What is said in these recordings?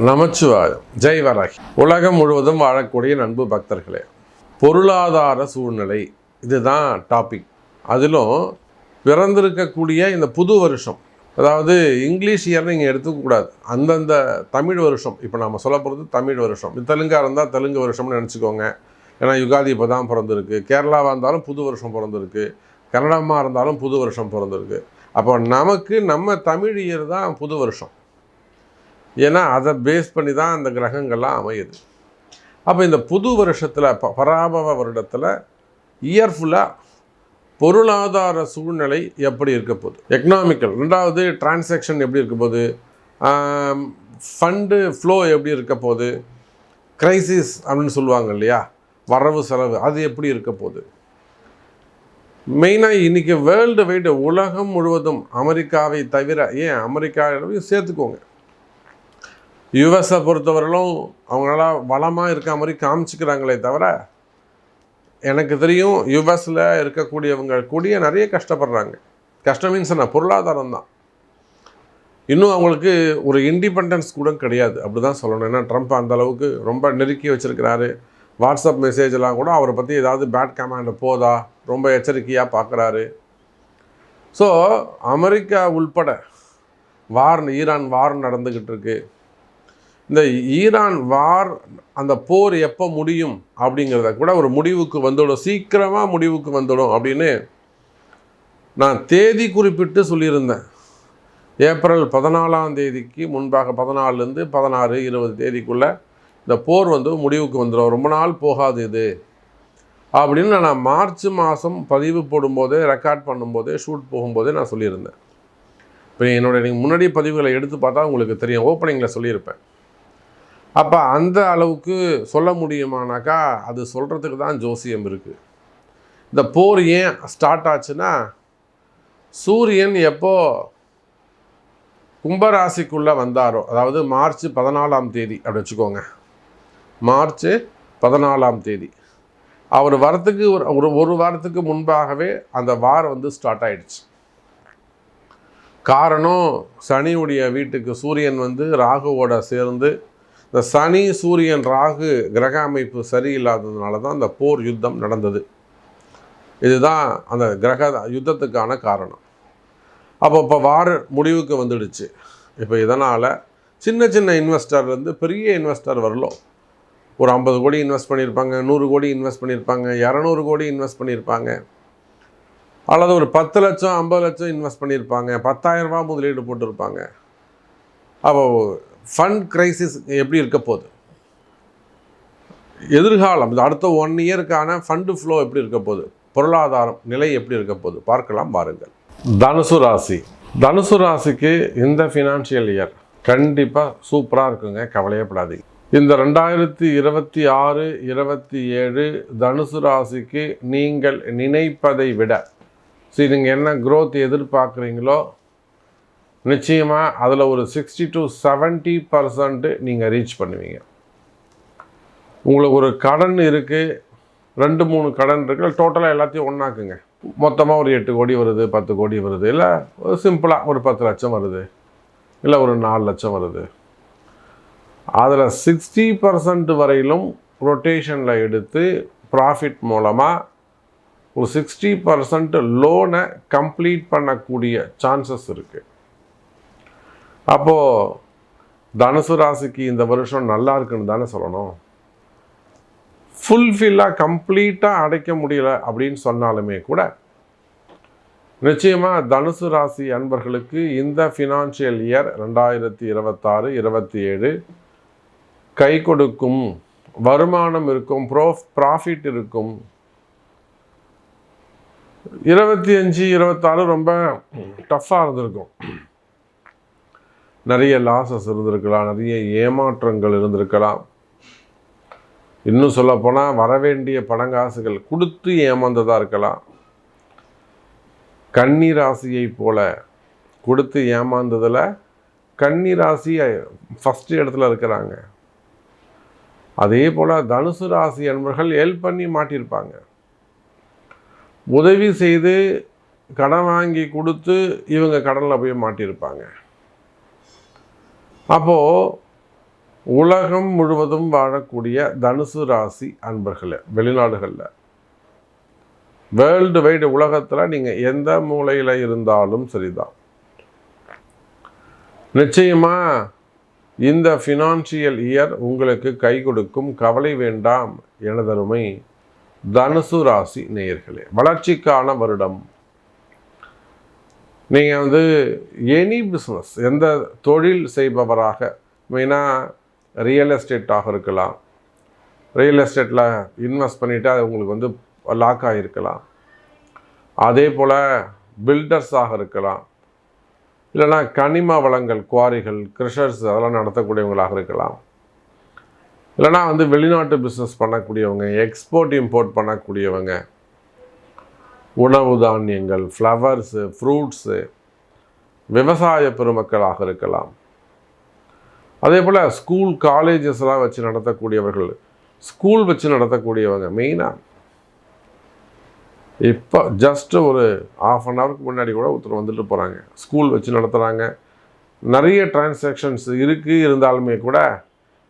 நமச்சிவாயம். ஜெய் வராகி. உலகம் முழுவதும் வாழக்கூடிய நண்பு பக்தர்களே, பொருளாதார சூழ்நிலை இதுதான் டாபிக். அதிலும் பிறந்திருக்கக்கூடிய இந்த புது வருஷம், அதாவது இங்கிலீஷ் இயர் நீங்கள் எடுத்துக்கக்கூடாது, அந்தந்த தமிழ் வருஷம். இப்போ நம்ம சொல்ல போகிறது தமிழ் வருஷம். தெலுங்காக இருந்தால் தெலுங்கு வருஷம்னு நினச்சிக்கோங்க. ஏன்னா யுகாதி இப்போ தான் பிறந்திருக்கு. கேரளாவாக இருந்தாலும் புது வருஷம் பிறந்திருக்கு. கன்னடமாக இருந்தாலும் புது வருஷம் பிறந்திருக்கு. அப்போ நமக்கு நம்ம தமிழ் இயர் தான் புது வருஷம். ஏன்னா அதை பேஸ் பண்ணி தான் அந்த கிரகங்கள்லாம் அமையுது. அப்போ இந்த புது வருஷத்தில் பராபவ வருடத்தில் இயர்ஃபுல்லாக பொருளாதார சூழ்நிலை எப்படி இருக்க போகுது, எக்கனாமிக்கல், ரெண்டாவது டிரான்சாக்ஷன் எப்படி இருக்க போகுது, ஃபண்டு ஃப்ளோ எப்படி இருக்க போகுது, கிரைசிஸ் அப்படின்னு சொல்லுவாங்க இல்லையா, வரவு செலவு, அது எப்படி இருக்க போகுது. மெயினாக இன்றைக்கி வேர்ல்டு வைடு உலகம் முழுவதும் அமெரிக்காவை தவிர, ஏன் அமெரிக்காவையும் சேர்த்துக்கோங்க, யுஎஸை பொறுத்தவரையிலும் அவங்களால வளமாக இருக்க மாதிரி காமிச்சிக்கிறாங்களே தவிர, எனக்கு தெரியும் யுஎஸில் இருக்கக்கூடியவங்க கூடிய நிறைய கஷ்டப்படுறாங்க. கஷ்டம் மீன்ஸ் என்ன, பொருளாதாரம் தான். இன்னும் அவங்களுக்கு ஒரு இண்டிபெண்டன்ஸ் கூட கிடையாது, அப்படி தான் சொல்லணும். ஏன்னா ட்ரம்ப் அந்த அளவுக்கு ரொம்ப நெருக்கி வச்சுருக்கிறாரு. வாட்ஸ்அப் மெசேஜெலாம் கூட அவரை பற்றி ஏதாவது பேட் கமெண்ட் போதா ரொம்ப எச்சரிக்கையாக பார்க்குறாரு. ஸோ அமெரிக்கா உள்பட ஈரான் வார் நடந்துக்கிட்டு இருக்கு. இந்த ஈரான் வார், அந்த போர் எப்போ முடியும் அப்படிங்கிறத கூட ஒரு முடிவுக்கு வந்துடும், சீக்கிரமாக முடிவுக்கு வந்துடும் அப்படின்னு நான் தேதி குறிப்பிட்டு சொல்லியிருந்தேன். ஏப்ரல் 14ஆம் தேதிக்கு முன்பாக 14லேருந்து 16, 20 தேதிக்குள்ளே இந்த போர் முடிவுக்கு வந்துடும், ரொம்ப நாள் போகாது இது அப்படின்னு நான் மார்ச் மாதம் பதிவு போடும்போதே, ரெக்கார்ட் பண்ணும்போதே, ஷூட் போகும்போதே நான் சொல்லியிருந்தேன். இப்போ நீங்கள் முன்னாடி பதிவுகளை எடுத்து பார்த்தா உங்களுக்கு தெரியும், ஓப்பனிங்கில் சொல்லியிருப்பேன். அப்போ அந்த அளவுக்கு சொல்ல முடியுமானாக்கா அது சொல்கிறதுக்கு தான் ஜோசியம் இருக்குது. இந்த போர் ஏன் ஸ்டார்ட் ஆச்சுன்னா, சூரியன் எப்போ கும்பராசிக்குள்ளே வந்தாரோ, அதாவது மார்ச் 14ஆம் தேதி அப்படி வச்சுக்கோங்க, மார்ச் 14ஆம் தேதி அவர் வரத்துக்கு ஒரு வாரத்துக்கு முன்பாகவே அந்த வார் ஸ்டார்ட் ஆகிடுச்சு. காரணம், சனியுடைய வீட்டுக்கு சூரியன் ராகுவோட சேர்ந்து, இந்த சனி சூரியன் ராகு கிரக அமைப்பு சரியில்லாததுனால தான் அந்த போர் யுத்தம் நடந்தது. இதுதான் அந்த கிரக யுத்தத்துக்கான காரணம். இப்போ வார் முடிவுக்கு வந்துடுச்சு. இப்போ இதனால் சின்ன சின்ன இன்வெஸ்டர்லேருந்து பெரிய இன்வெஸ்டர் வரலும் ஒரு 50 கோடி இன்வெஸ்ட் பண்ணியிருப்பாங்க, 100 கோடி இன்வெஸ்ட் பண்ணியிருப்பாங்க, 200 கோடி இன்வெஸ்ட் பண்ணியிருப்பாங்க, அல்லது ஒரு 10 லட்சம் 50 லட்சம் இன்வெஸ்ட் பண்ணியிருப்பாங்க, 10,000 ரூபா முதலீடு போட்டிருப்பாங்க. அப்போது ஃபண்ட் கிரைசிஸ் எப்படி இருக்க போகுது, எதிர்காலம் அடுத்த 1 இயருக்கான ஃபண்டு ஃப்ளோ எப்படி இருக்க போகுது, பொருளாதாரம் நிலை எப்படி இருக்க போகுது பார்க்கலாம் பாருங்கள். தனுசு ராசி. தனுசு ராசிக்கு இந்த ஃபினான்ஷியல் இயர் கண்டிப்பாக சூப்பராக இருக்குங்க, கவலையப்படாதீங்க. இந்த 2026, 27 தனுசு ராசிக்கு நீங்கள் நினைப்பதை விட நீங்கள் என்ன growth எதிர்பார்க்குறீங்களோ நிச்சயமாக அதில் ஒரு 60 to 70% நீங்கள் ரீச் பண்ணுவீங்க. உங்களுக்கு ஒரு கடன் இருக்குது, 2-3 கடன் இருக்குது, டோட்டலாக எல்லாத்தையும் ஒன்றாக்குங்க, மொத்தமாக ஒரு 8 கோடி வருது, 10 கோடி வருது, இல்லை ஒரு சிம்பிளாக ஒரு 10 லட்சம் வருது, இல்லை ஒரு 4 லட்சம் வருது. அதில் 60% வரையிலும் ரொட்டேஷனில் எடுத்து ப்ராஃபிட் மூலமாக ஒரு 60% லோனை கம்ப்ளீட் பண்ணக்கூடிய சான்சஸ் இருக்குது. அப்போது தனுசு ராசிக்கு இந்த வருஷம் நல்லா இருக்குன்னு தானே சொல்லணும். ஃபுல்ஃபில்லாக கம்ப்ளீட்டாக அடைக்க முடியல அப்படின்னு சொன்னாலுமே கூட நிச்சயமாக தனுசு ராசி அன்பர்களுக்கு இந்த ஃபினான்ஷியல் இயர் 2026, 27 கை கொடுக்கும், வருமானம் இருக்கும், ப்ராஃபிட் இருக்கும். 25, 26 ரொம்ப டஃப்பாக இருந்திருக்கும், நிறைய லாஸஸ் இருந்திருக்கலாம், நிறைய ஏமாற்றங்கள் இருந்திருக்கலாம். இன்னும் சொல்லப்போனால் வரவேண்டிய பணங்காசுகள் கொடுத்து ஏமாந்ததாக இருக்கலாம். கன்னி ராசியை போல கொடுத்து ஏமாந்ததில் கன்னி ராசி ஃபஸ்ட்டு இடத்துல இருக்கிறாங்க. அதே போல் தனுசு ராசி அன்பர்கள் ஹெல்ப் பண்ணி மாட்டியிருப்பாங்க, உதவி செய்து கடன் வாங்கி கொடுத்து இவங்க கடனில் போய் மாட்டியிருப்பாங்க. அப்போது உலகம் முழுவதும் வாழக்கூடிய தனுசு ராசி அன்பர்களே, வெளிநாடுகளில் வேர்ல்டு வைடு உலகத்தில் நீங்கள் எந்த மூலையில் இருந்தாலும் சரிதான், நிச்சயமாக இந்த ஃபினான்ஷியல் இயர் உங்களுக்கு கை கொடுக்கும். கவலை வேண்டாம் எனதருமை தனுசு ராசி நேயர்களே. வளர்ச்சிக்கான வருடம். நீங்கள் எனி பிஸ்னஸ், எந்த தொழில் செய்பவராக, மெயினாக ரியல் எஸ்டேட்டாக இருக்கலாம், ரியல் எஸ்டேட்டில் இன்வெஸ்ட் பண்ணிவிட்டு அது உங்களுக்கு லாக் ஆகிருக்கலாம், அதே போல் பில்டர்ஸாக இருக்கலாம், இல்லைனா கனிம வளங்கள், குவாரிகள், கிரஷர்ஸ் அதெல்லாம் நடத்தக்கூடியவங்களாக இருக்கலாம், இல்லைனா வெளிநாட்டு பிஸ்னஸ் பண்ணக்கூடியவங்க, எக்ஸ்போர்ட் இம்போர்ட் பண்ணக்கூடியவங்க, உணவு தானியங்கள், ஃப்ளவர்ஸு, ஃப்ரூட்ஸு, விவசாய பெருமக்களாக இருக்கலாம். அதே போல் ஸ்கூல் காலேஜஸ்லாம் வச்சு நடத்தக்கூடியவர்கள், ஸ்கூல் வச்சு நடத்தக்கூடியவங்க. மெயினாக இப்போ ஜஸ்ட்டு ஒரு ½ முன்னாடி கூட ஒருத்தர் வந்துட்டு போகிறாங்க, ஸ்கூல் வச்சு நடத்துகிறாங்க. நிறைய டிரான்சாக்ஷன்ஸ் இருந்தாலுமே கூட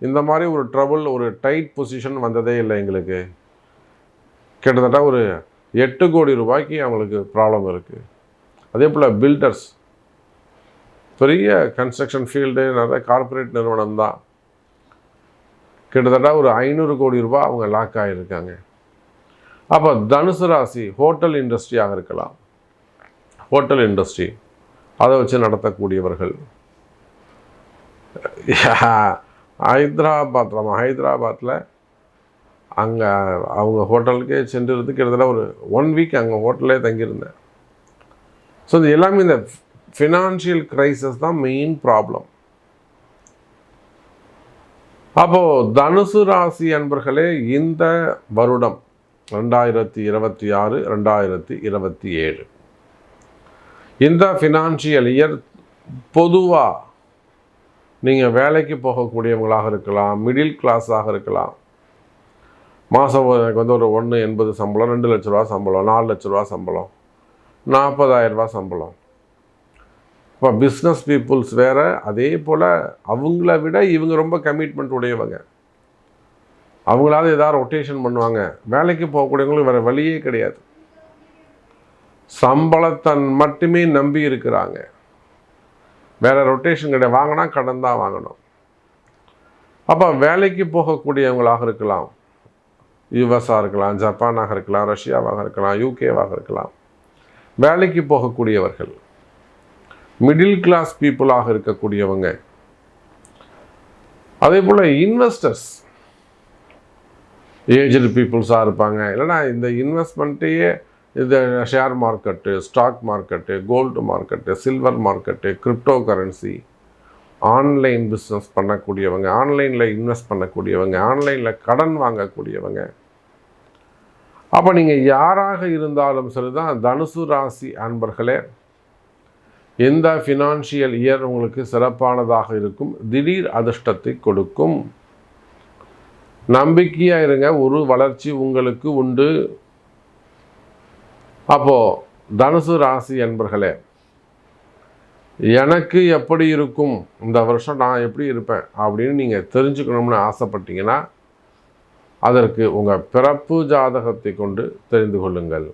இந்த மாதிரி ஒரு ட்ரபுள், ஒரு டைட் பொசிஷன் வந்ததே இல்லை எங்களுக்கு. கிட்டத்தட்ட ஒரு 8 கோடி ரூபாய்க்கு அவங்களுக்கு ப்ராப்ளம் இருக்குது. அதே போல் பில்டர்ஸ், பெரிய கன்ஸ்ட்ரக்ஷன் ஃபீல்டு, நிறைய கார்ப்பரேட் நிறுவனம் தான், கிட்டத்தட்ட ஒரு 500 கோடி ரூபாய் அவங்க லாக் ஆகியிருக்காங்க. அப்போ தனுசு ராசி ஹோட்டல் இண்டஸ்ட்ரியாக இருக்கலாம், ஹோட்டல் இண்டஸ்ட்ரி அதை வச்சு நடத்தக்கூடியவர்கள். ஹைதராபாத்தில் அங்கே அவங்க ஹோட்டலுக்கே சென்றிருந்து கிட்டத்தட்ட ஒரு 1 வீக் அங்கே ஹோட்டலே தங்கியிருந்தேன். ஸோ இது எல்லாமே இந்த ஃபினான்ஷியல் கிரைசிஸ் தான் மெயின் ப்ராப்ளம். அப்போது தனுசு ராசி அன்பர்களே, இந்த வருடம் 2026 2027 இந்த ஃபினான்ஷியல் இயர் பொதுவாக நீங்கள் வேலைக்கு போகக்கூடியவங்களாக இருக்கலாம், மிடில் கிளாஸாக இருக்கலாம், மாதம் எனக்கு ஒரு 1.80 சம்பளம், 2 லட்ச ரூபா சம்பளம், 4 லட்ச ரூபா சம்பளம், 40,000 ரூபா சம்பளம். இப்போ பிஸ்னஸ் பீப்புள்ஸ் வேறு, அதே போல் அவங்கள விட இவங்க ரொம்ப கமிட்மெண்ட் உடையவங்க. அவங்களாவது ஏதாவது ரொட்டேஷன் பண்ணுவாங்க. வேலைக்கு போகக்கூடியவங்களுக்கு வேறு வழியே கிடையாது, சம்பளத்தை மட்டுமே நம்பி இருக்கிறாங்க, வேறு ரொட்டேஷன் கிடையாது. வாங்கினா கடன் தான் வாங்கணும். அப்போ வேலைக்கு போகக்கூடியவங்களாக இருக்கலாம், யுஎஸ்ஆ இருக்கலாம், ஜப்பானாக இருக்கலாம், ரஷ்யாவாக இருக்கலாம், யூகேவாக இருக்கலாம், வேலைக்கு போகக்கூடியவர்கள், மிடில் கிளாஸ் பீப்புளாக இருக்கக்கூடியவங்க, அதே போல் இன்வெஸ்டர்ஸ், ஏஜ்டு பீப்புள்ஸாக இருப்பாங்க. இல்லைனா இந்த இன்வெஸ்ட்மெண்ட்டையே இந்த share market, stock market, gold market, silver market, crypto currency, online business பண்ணக்கூடியவங்க, ஆன்லைனில் இன்வெஸ்ட் பண்ணக்கூடியவங்க, ஆன்லைனில் கடன் வாங்கக்கூடியவங்க. அப்போ நீங்கள் யாராக இருந்தாலும் சரிதான், தனுசு ராசி அன்பர்களே, எந்த ஃபினான்ஷியல் இயர் உங்களுக்கு சிறப்பானதாக இருக்கும், திடீர் அதிர்ஷ்டத்தை கொடுக்கும். நம்பிக்கையாக இருங்க, ஒரு வளர்ச்சி உங்களுக்கு உண்டு. அப்போது தனுசு ராசி அன்பர்களே, எனக்கு எப்படி இருக்கும் இந்த வருஷம், நான் எப்படி இருப்பேன் அப்படின்னு நீங்கள் தெரிஞ்சுக்கணும்னு ஆசைப்பட்டீங்கன்னா அதற்கு உங்கள் பிறப்பு ஜாதகத்தை கொண்டு தெரிந்து கொள்ளுங்கள்.